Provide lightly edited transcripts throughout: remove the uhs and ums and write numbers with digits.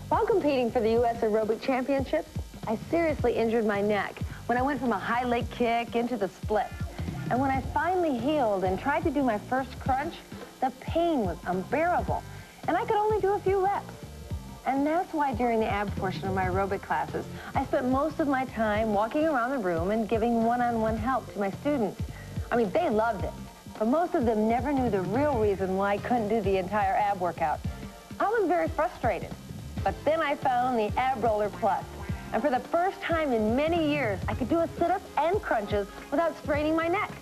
While competing for the U.S. Aerobic Championships, I seriously injured my neck when I went from a high leg kick into the splits. And when I finally healed and tried to do my first crunch, the pain was unbearable, and I could only do a few reps. And that's why during the ab portion of my aerobic classes, I spent most of my time walking around the room and giving one-on-one help to my students. I mean, they loved it, but most of them never knew the real reason why I couldn't do the entire ab workout. I was very frustrated, but then I found the Ab Roller Plus. And for the first time in many years, I could do a sit-up and crunches without straining my neck.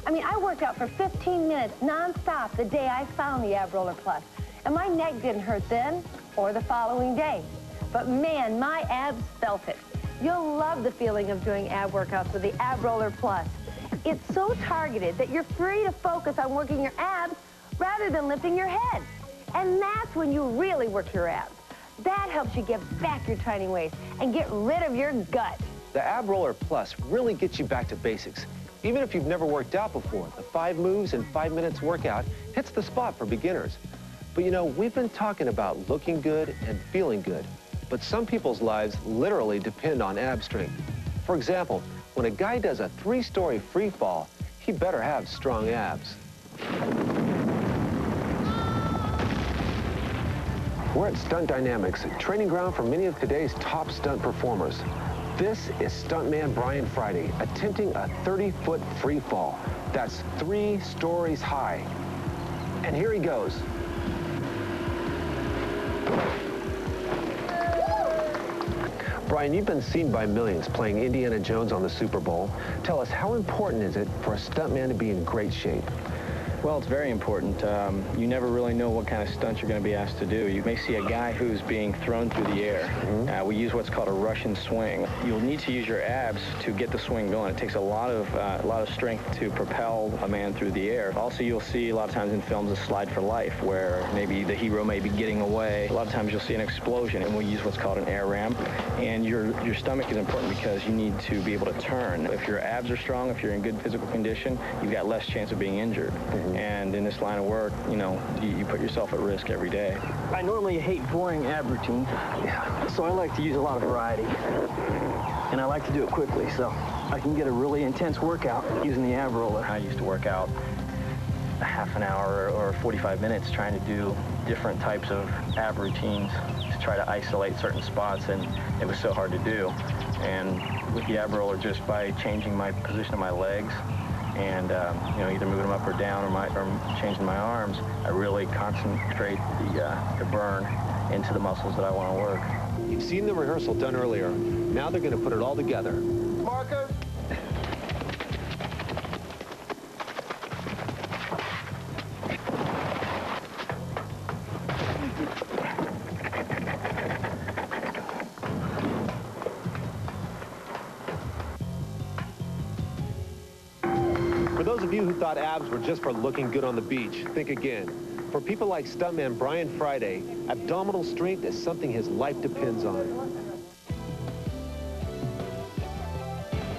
I mean, I worked out for 15 minutes non-stop the day I found the Ab Roller Plus. And my neck didn't hurt then or the following day. But man, my abs felt it. You'll love the feeling of doing ab workouts with the Ab Roller Plus. It's so targeted that you're free to focus on working your abs rather than lifting your head. And that's when you really work your abs. That helps you get back your tiny waist and get rid of your gut. The Ab Roller Plus really gets you back to basics. Even if you've never worked out before, the 5 moves in 5 minutes workout hits the spot for beginners. But you know, we've been talking about looking good and feeling good, but some people's lives literally depend on ab strength. For example, when a guy does a 3-story free fall, he better have strong abs. We're at Stunt Dynamics, training ground for many of today's top stunt performers. This is Stuntman Brian Friday attempting a 30-foot free fall. That's 3 stories high. And here he goes. Brian, you've been seen by millions playing Indiana Jones on the Super Bowl. Tell us, how important is it for a stuntman to be in great shape? Well, it's very important. You never really know what kind of stunt you're going to be asked to do. You may see a guy who's being thrown through the air. We use what's called a Russian swing. You'll need to use your abs to get the swing going. It takes a lot of strength to propel a man through the air. Also, you'll see a lot of times in films a slide for life, where maybe the hero may be getting away. A lot of times you'll see an explosion, and we'll use what's called an air ramp. And your stomach is important because you need to be able to turn. If your abs are strong, if you're in good physical condition, you've got less chance of being injured. And in this line of work, you know, you put yourself at risk every day. I normally hate boring ab routines, so I like to use a lot of variety. And I like to do it quickly, so I can get a really intense workout using the ab roller. I used to work out a half an hour or 45 minutes trying to do different types of ab routines to try to isolate certain spots, and it was so hard to do. And with the ab roller, just by changing my position of my legs, and you know, either moving them up or down or changing my arms, I really concentrate the burn into the muscles that I want to work. You've seen the rehearsal done earlier. Now they're going to put it all together. Marker. For those of you who thought abs were just for looking good on the beach, think again. For people like stuntman Brian Friday, abdominal strength is something his life depends on.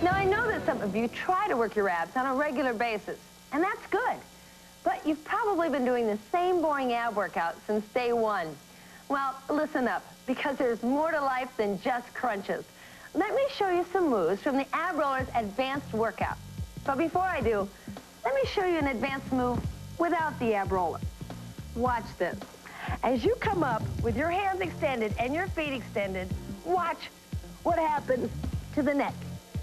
Now, I know that some of you try to work your abs on a regular basis, and that's good. But you've probably been doing the same boring ab workout since day one. Well, listen up, because there's more to life than just crunches. Let me show you some moves from the Ab Roller's advanced workout. But before I do, let me show you an advanced move without the ab roller. Watch this. As you come up with your hands extended and your feet extended, watch what happens to the neck.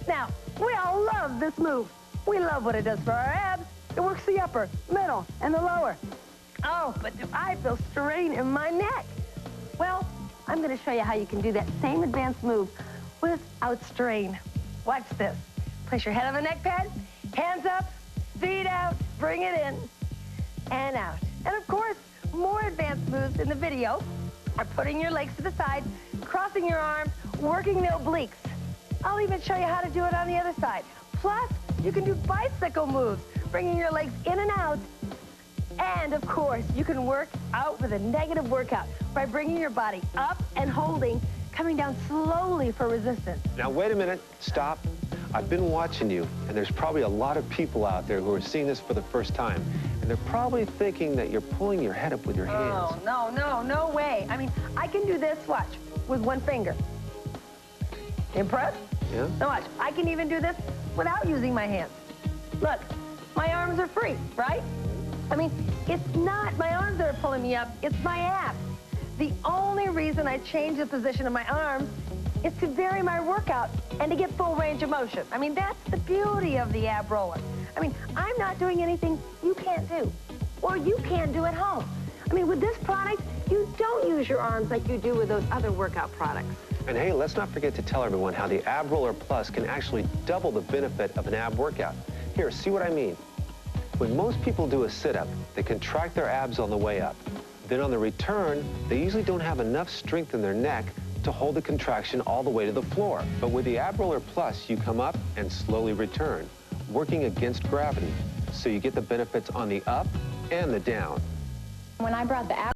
Now, we all love this move. We love what it does for our abs. It works the upper, middle, and the lower. Oh, but do I feel strain in my neck? Well, I'm going to show you how you can do that same advanced move without strain. Watch this. Place your head on the neck pad, hands up, feet out, bring it in, and out. And of course, more advanced moves in the video are putting your legs to the side, crossing your arms, working the obliques. I'll even show you how to do it on the other side. Plus, you can do bicycle moves, bringing your legs in and out. And of course, you can work out with a negative workout by bringing your body up and holding, coming down slowly for resistance. Now, wait a minute. Stop. I've been watching you, and there's probably a lot of people out there who are seeing this for the first time, And they're probably thinking that you're pulling your head up with your hands. Oh, no way. I mean, I can do this, watch, with one finger. Impressed? Yeah. Now watch, I can even do this without using my hands. Look, my arms are free, right? I mean, it's not my arms that are pulling me up, it's my abs. The only reason I change the position of my arms is to vary my workout and to get full range of motion. I mean, that's the beauty of the ab roller. I mean, I'm not doing anything you can't do, or you can't do at home. I mean, with this product, you don't use your arms like you do with those other workout products. And hey, let's not forget to tell everyone how the Ab Roller Plus can actually double the benefit of an ab workout. Here, see what I mean? When most people do a sit-up, they contract their abs on the way up. Then on the return, they usually don't have enough strength in their neck to hold the contraction all the way to the floor. But with the Ab Roller Plus, you come up and slowly return, working against gravity. So you get the benefits on the up and the down. When I brought the ab